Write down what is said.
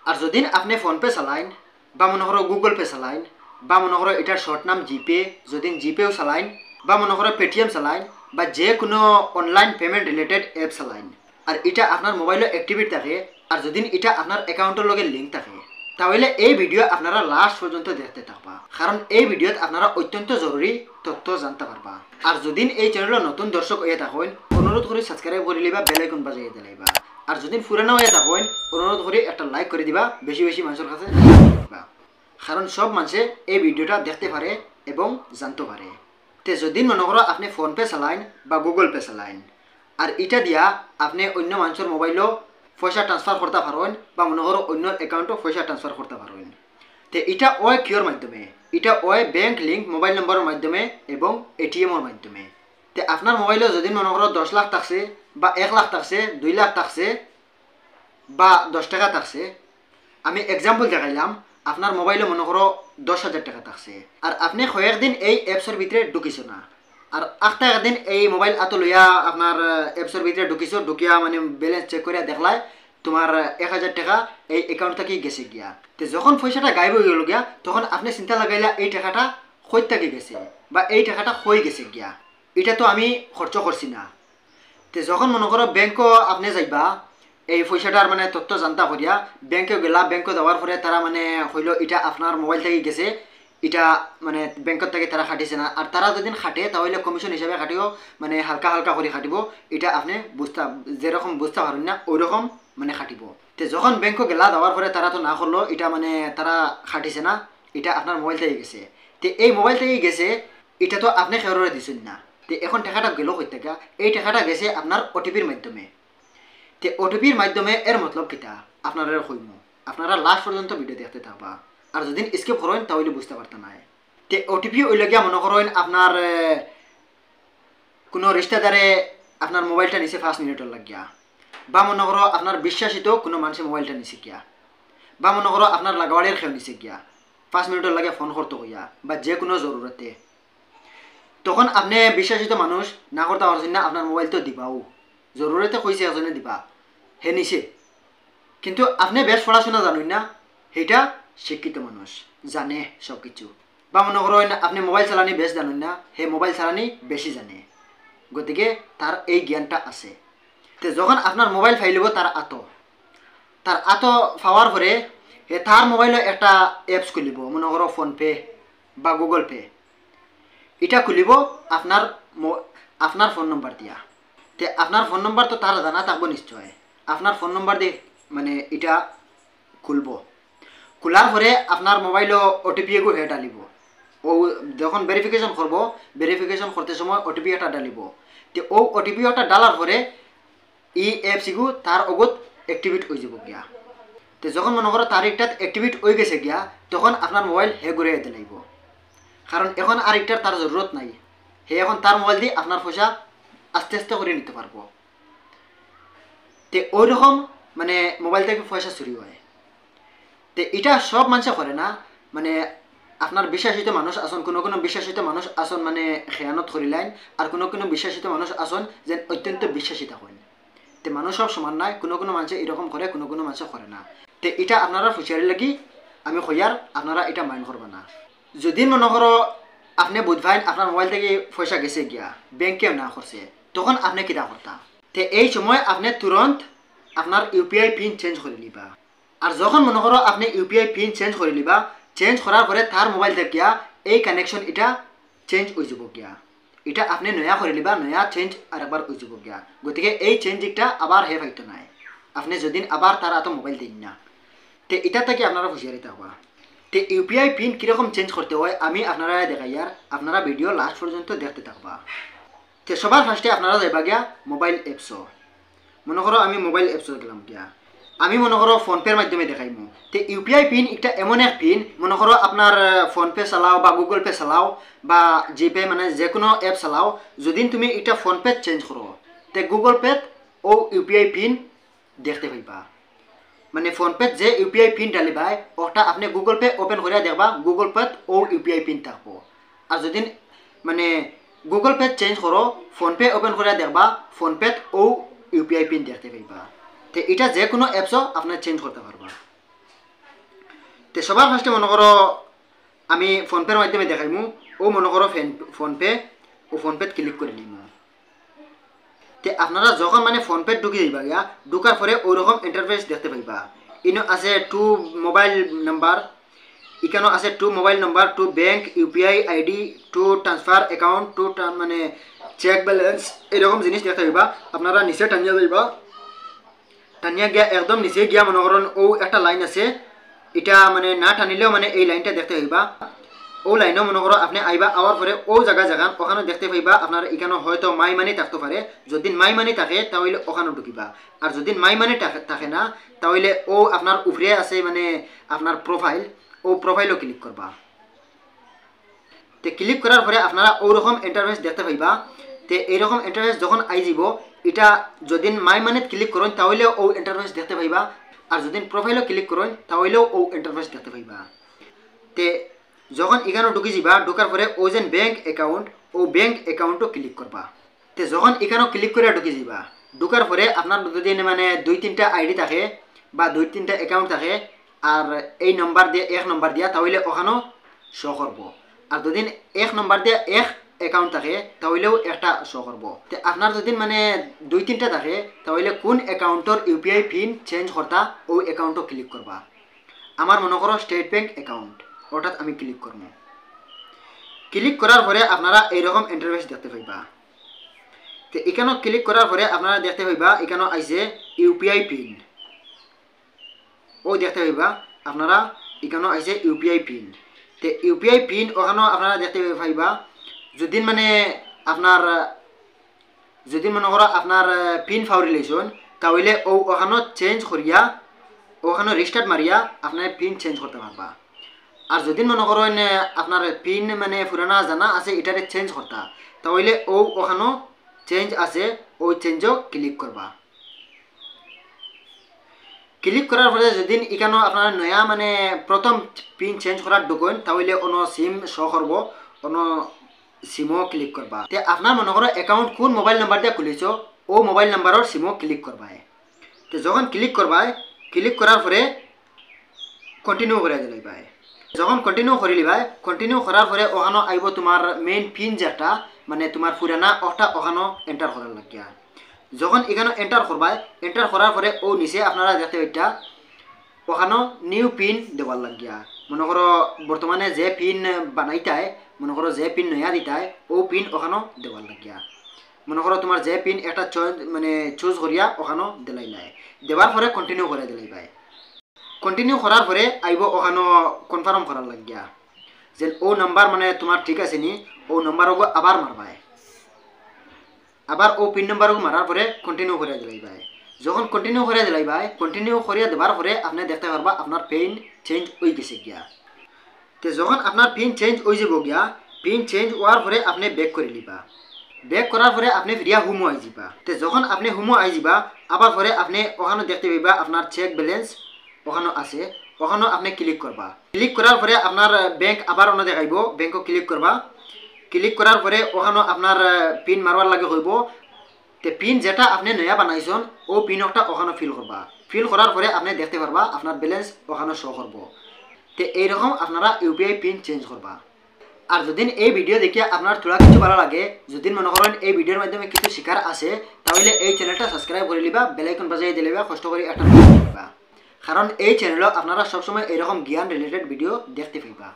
আর যদি আপনি ফোনপে চালাইন বা মনে করো গুগল পে চালাইন বা মনে করো এটার শর্ট নাম জিপে, যদি জিপেও চালাইন বা মনে করো পেটিএম চালাইন বা যে কোনো অনলাইন পেমেন্ট রিলেটেড অ্যাপ চালাইন আর এটা আপনার মোবাইলে অ্যাক্টিভেট থাকে আর যদি এটা আপনার অ্যাকাউন্টের লগে লিঙ্ক থাকে তাহলে এই ভিডিও আপনারা লাস্ট পর্যন্ত দেখতে থাকবা, কারণ এই ভিডিওত আপনারা অত্যন্ত জরুরি তথ্য জানতে পারবা। আর যদি এই চ্যানেলের নতুন দর্শক হয়ে থাকেন অনুরোধ করে সাবস্ক্রাইব করে লিবা, বেল আইকন বাজিয়ে দিলাইবা। আর যদি পুরানো হয়ে থাকেন অনুরোধ করে একটা লাইক করে দিবা, বেশি বেশি মানুষের কাছে দিবা, কারণ সব মানুষে এই ভিডিওটা দেখতে পারে এবং জানতে পারে। তে যদি মনে করো আপনি ফোনপে চালাইন বা গুগল পে চালাইন আর এটা দিয়া আপনি অন্য মানুষের মোবাইলও পয়সা ট্রান্সফার করতে পারেন বা মনে করো অন্য অ্যাকাউন্টও পয়সা ট্রান্সফার করতে পারেন। তো এটা ওই কিওর মাধ্যমে, এটা ওই ব্যাংক লিঙ্ক মোবাইল নম্বরের মাধ্যমে এবং এটিএমের মাধ্যমে। তো আপনার মোবাইলে যদি মনে করো 10 লাখ থাকছে বা 1 লাখ থাকছে, 2 লাখ থাকছে বা 10 টাকা থাকছে, আমি এক্সাম্পল দেখাইলাম, আপনার মোবাইলে মনে করো 10,000 টাকা থাকছে আর আপনি কয়েকদিন এই অ্যাপসের ভিতরে ঢুকিছো না আর একটা একদিন এই মোবাইল আতো লইয়া আপনার অ্যাপসের ভিতরে ঢুকিছো, ঢুকিয়া মানে ব্যালেন্স চেক করে দেখলাই তোমার 1000 টাকা এই অ্যাকাউন্ট থেকে গেছে গিয়া। তো যখন পয়সাটা গায়েব হয়ে গেল গিয়া তখন আপনি চিন্তা লাগাইলা এই টাকাটা কই থেকে গেছে বা এই টাকাটা কই গেছে গিয়া, এটা তো আমি খরচ করছি না। তো যখন মনে করো ব্যাংকও আপনি যাইবা এই পয়সাটার মানে তথ্য জানতা করিয়া ব্যাংকে গেলা, ব্যাংকে যাওয়ার পরে তারা মানে হইলো এটা আপনার মোবাইল থেকে গেছে, এটা মানে ব্যাংকত থেকে তারা খাটিছে না। আর তারা যদি খাটে তাহলে কমিশন হিসাবে খাটিও, মানে হালকা হালকা করে খাটিব, এটা আপনি বুঝতে যেরকম বুঝতে পারেন না ওই রকম মানে খাটিব। তো যখন ব্যাংকে গেলা যাওয়ার পরে তারা তো না করলো এটা মানে তারা খাটিছে না, এটা আপনার মোবাইল থেকে গেছে। তো এই মোবাইল থেকে গেছে এটা তো আপনি খেয়ারে দিচ্ছেন না। তো এখন টাকাটা গেল কই টাকা, এই টাকাটা গেছে আপনার ওটিপির মাধ্যমে। তো ওটিপির মাধ্যমে এর মতলব কিতা আপনারা কইমু, আপনারা লাস্ট পর্যন্ত ভিডিও দেখতে থাকবা। আর যদি স্কিপ করেন তাহলে বুঝতে পারতেন না। তো ওটিপি ওই লাগিয়া মনে করেন আপনার কোনো রিশতেদারে আপনার মোবাইলটা নিছে 5 মিনিটের লাগিয়া, বা মনে করো আপনার বিশ্বাসিত কোনো মানুষের মোবাইলটা নিছে গিয়া, বা মনে করো আপনার লাগাওয়ালের খেয়ে নিছে গিয়া 5 মিনিটের লাগে ফোন করতে হইয়া বা যে কোনো জরুরতে, তখন আপনি বিশ্বাসিত মানুষ না করতে পারছেন না, আপনার মোবাইল তো দিবাও জরুরতে কইছে এজনে দিবা, হে নিছে। কিন্তু আপনি বেশ পড়াশোনা জানেন না, সেটা শিক্ষিত মানুষ জানে সব কিছু। বা মনে করেন আপনি মোবাইল চালানি বেশ জানেন না, হে মোবাইল চালানি বেশি জানে, গতিকে তার এই জ্ঞানটা আছে। তো যখন আপনার মোবাইল ফাইলিব তার আতো পাওয়ার পরে হে তার মোবাইলে একটা অ্যাপস খুলিব, মনে করো ফোনপে বা গুগল পে, এটা খুলিব আপনার ফোন নম্বর দিয়া। তো আপনার ফোন নম্বর তো তার জানা থাকবো নিশ্চয়, আপনার ফোন নম্বর দিয়ে মানে এটা খুলব, খোলার পরে আপনার মোবাইলও ওটিপি এগো হে ডালিব, ও যখন ভেরিফিকেশন করব ভেরিফিকেশন করতে সময় ওটিপি এটা ডালিব। তো ও ওটিপি ওটা ডালার পরে এই অ্যাপস এগু তার অগত অ্যাক্টিভেট হয়ে যাব গিয়া। তো যখন মনে করো তার একটা অ্যাক্টিভেট হয়ে গেছে গিয়া তখন আপনার মোবাইল হে ঘুরে যেতে লাগব, কারণ এখন আর একটার তার জরুরত নাই, হে এখন তার মোবাইল দিয়ে আপনার পয়সা আস্তে আস্তে করে নিতে পারবো। তো ওই রকম মানে মোবাইল থেকে পয়সা চুরি হয়। তো এটা সব মানুষে করে না, মানে আপনার বিশ্বাসিত মানুষ আসন, কোনো কোনো বিশ্বাসিত মানুষ আসন মানে খেয়ানত করিলেন, আর কোনো কোনো বিশ্বাসিত মানুষ আসন যে অত্যন্ত বিশ্বাসিত হন। তো মানুষ সব সমান নাই, কোনো কোনো মানুষে এরকম করে, কোনো কোনো মানুষে করে না। তো এটা আপনারা ফুচারি লাগি আমি কইয়ার আপনারা এটা মাইন্ড করবেন না। যদি মনে করো আপনি বুঝবেন আপনার মোবাইল থেকে পয়সা গেছে গিয়া ব্যাংকেও না করছে, তখন আপনি কিটা করতা? তো এই সময় আপনি তুরন্ত আপনার ইউপিআই পিন চেঞ্জ করে নিবা। আর যখন মনে করো আপনি ইউপিআই পিন চেঞ্জ করে নিবা, চেঞ্জ করার পরে তার মোবাইল থেকে এই কানেকশন এটা চেঞ্জ হয়ে যাব গিয়া, এটা আপনি নয়া করে নিবা, নয়া চেঞ্জ আর একবার হয়ে যাব গিয়া। গতিকে এই চেঞ্জিংটা আবার হে হয়তো নাই আপনি যদি আবার তার এত মোবাইল দিন না। তো এটা থেকে আপনারা হুঁশিয়ারিতে হওয়া। তো ইউপিআই পিন কীরকম চেঞ্জ করতে হয় আমি আপনারা দেখাই, আর আপনারা ভিডিও লাস্ট পর্যন্ত দেখতে থাকবা। তো সবার ফার্স্টে আপনারা যাইবা গিয়া মোবাইল অ্যাপসও, মনে করো আমি মোবাইল অ্যাপসও গেলাম গিয়া, আমি মনে করো ফোনপের মাধ্যমে দেখাইমু। তো ইউপিআই পিন একটা এমন এক পিন, মনে করো আপনার ফোনপে চালাও বা গুগল পে চালাও বা জিপে মানে যে কোনো অ্যাপ চালাও, যদি তুমি এটা ফোনপে চেঞ্জ করো তো গুগল পেত ও ইউপিআই পিন দেখতে পাইবা। মানে ফোনপে যে ইউপিআই পিন ডালিবাই ওটা আপনি গুগল পে ওপেন করে দেখবা, গুগল পেত ও ইউপিআই পিন থাকবো। আর যদি মানে গুগল পে চেঞ্জ করো ফোনপে ওপেন করে দেখবা, ফোনপেত ও ইউপিআই পিন দেখতে পাইবা। তো এটা যে কোনো অ্যাপসও আপনার চেঞ্জ করতে পারবা। তে সবার ফার্স্টে মনে করো আমি ফোনপের মাধ্যমে দেখাইমু ও মনে করো ফোনপে ও ফোনপেত ক্লিক করে নিম তে আপনারা যখন মানে ফোনপে ঢুকে যাইবা গিয়া ঢুকার পরে ওইরকম ইন্টারফেস দেখতে পাইবা ইনো আছে টু মোবাইল নাম্বার এখানেও আছে to mobile number to bank UPI ID to transfer account to মানে চেক ব্যালেন্স এরকম জিনিস দেখতে পাইবা আপনারা নিচে টানিয়া যাইবা টানিয়া গিয়া একদম নিচে গিয়া মনে করেন ও একটা লাইন আছে এটা মানে না টানিলেও মানে এই লাইনটা দেখতে পাইবা ও লাইনও মনে করো আপনি আইবা আওয়ার পরে ও জায়গা ওখানে দেখতে পাইবা আপনার এখানে হয়তো মাই মানি থাকতে পারে যদি মাই মানি থাকে তাহলে ওখানে ঢুকিবা আর যদি মাই মানি থাকে না তাহলে ও আপনার উপরে আছে মানে আপনার প্রোফাইল ও প্রোফাইলও ক্লিক করবা তে ক্লিক করার পরে আপনারা ওরকম ইন্টারফেস দেখতে পাইবা তে এইরকম ইন্টারফেস যখন আই যাব এটা যদি মাই মানিত ক্লিক করেন তাহলে ও ইন্টারফেস দেখতে পাইবা আর যদি প্রোফাইলও ক্লিক করেন তাহলেও ও ইন্টারফেস দেখতে পাইবা তে যখন এখানে ঢুকি যাবা ঢুকার পরে ও যেন ব্যাংক অ্যাকাউন্ট ও ব্যাংক অ্যাকাউন্টও ক্লিক করবা তে যখন এখানে ক্লিক করে ঢুকি যাবা ঢুকার পরে আপনার যদি মানে 2-3টা আইডি থাকে বা 2-3টা অ্যাকাউন্ট থাকে আর এই নম্বর দিয়ে এক নম্বর দিয়া তাহলে ওখানেও শো করবো আর যদি এক নম্বর দিয়ে এক অ্যাকাউন্ট থাকে তাহলেও একটা শো করবো তো আপনার যদি মানে 2-3টা থাকে তাহলে কোন অ্যাকাউন্টর ইউপিআই পিন চেঞ্জ করতা ওই অ্যাকাউন্টও ক্লিক করবা আমার মনে করো স্টেট ব্যাংক অ্যাকাউন্ট ওটাত আমি ক্লিক করবো ক্লিক করার পরে আপনারা এইরকম ইন্টারফেস দেখতে পাইবা তো এখানেও ক্লিক করার পরে আপনারা দেখতে পাইবা এখানেও আইছে ইউপিআই পিন ও দেখতে পাইবা আপনারা এখানেও আইছে ইউপিআই পিন তে ইউপিআই পিন ওখানেও আপনারা দেখতে পাইবা যদি মানে আপনার যদি মনে করো আপনার পিন ফাউরি লেছন তাহলে ও ওখানেও চেঞ্জ করিয়া ওখানেও রিস্টার্ট মারিয়া আপনার পিন চেঞ্জ করতে পারবা আর যদি মনে করেন আপনার পিন মানে পুরানা জানা আছে এটারে চেঞ্জ করতা তাহলে ও ওখানেও চেঞ্জ আছে ওই চেঞ্জও ক্লিক করবা ক্লিক করার পরে যদি এখানেও আপনার নয়া মানে প্রথম পিন চেঞ্জ করার ঢুকেন তাহলে অন্য সিম শো করব অন্য সিমও ক্লিক করবা তে আপনার মনে করো অ্যাকাউন্ট কোন মোবাইল নাম্বার দিয়ে খুলিছ ও মোবাইল নাম্বারের সিমও ক্লিক করবা তো যখন ক্লিক করবা ক্লিক করার পরে কন্টিনিউ করে দিলাইবা যখন কন্টিনিউ করে লিবা কন্টিনিউ করার পরে ওখানে আইব তোমার মেইন পিন যেটা মানে তোমার পুরানা ওটা ওখানে এন্টার করার লাগিয়া যখন এখানে এন্টার করবা এন্টার করার পরে ও নিচে আপনারা দেখতে পাইটা ওখানে নিউ পিন দেওয়ার লাগিয়া মনে করো বর্তমানে যে পিন বানাইতায় মনে করো যে পিন নয়া দিতায় ও পিন ওখানে দেওয়ার লাগিয়া মনে করো তোমার যে পিন একটা মানে চুজ করিয়া ওখানে দিলাইলাই দেওয়ার পরে কন্টিনিউ করে দিলাইবাই কন্টিনিউ করার পরে আইব ওখানে কনফার্ম করার লাগিয়া যে ও নাম্বার মানে তোমার ঠিক আছে নি ও নাম্বারও আবার মারবাই আবার ও পিন নাম্বারও মারার পরে কন্টিনিউ করে দিলাইবাই যখন কন্টিনিউ করে দিলাইবাই কন্টিনিউ করিয়া দেওয়ার পরে আপনি দেখতে পারবা আপনার পিন চেঞ্জ হয়ে গেছে গিয়া তো যখন আপনার পিন চেঞ্জ হয়ে যাব গিয়া পিন চেঞ্জ হওয়ার পরে আপনি ব্যাক করে লিবা ব্যাক করার পরে আপনি ফিরিয়া হুমো আই যাবা তো যখন আপনি হুমো আই যাবা আবার পরে আপনি ওখানে দেখতে পাইবা আপনার চেক ব্যালেন্স ওখানে আছে ওখানেও আপনি ক্লিক করবা ক্লিক করার পরে আপনার ব্যাংক আবার অন্য দেখাইব ব্যাংকও ক্লিক করবা ক্লিক করার পরে ওখানেও আপনার পিন মারবার লাগে হইব তে পিন যেটা আপনি নয়া বানাইছেন ও পিনটা ওখানে ফিল করবা ফিল করার পরে আপনি দেখতে পারবা আপনার ব্যালেন্স ওখানে শো করব তে এইরকম আপনারা ইউপিআই পিন চেঞ্জ করবা আর যদি এই ভিডিও দেখিয়া আপনার থোড়া কিছু ভালো লাগে যদি মনে করেন এই ভিডিওর মাধ্যমে কিছু শিকার আছে তাহলে এই চ্যানেলটা সাবস্ক্রাইব করে লিবা বেল আইকন বাজিয়ে দিলেবা কষ্ট করে একটা দিবা কারণ এই চ্যানেলে আপনারা সবসময় এরকম জ্ঞান রিলেটেড ভিডিও দেখতে পাইবা।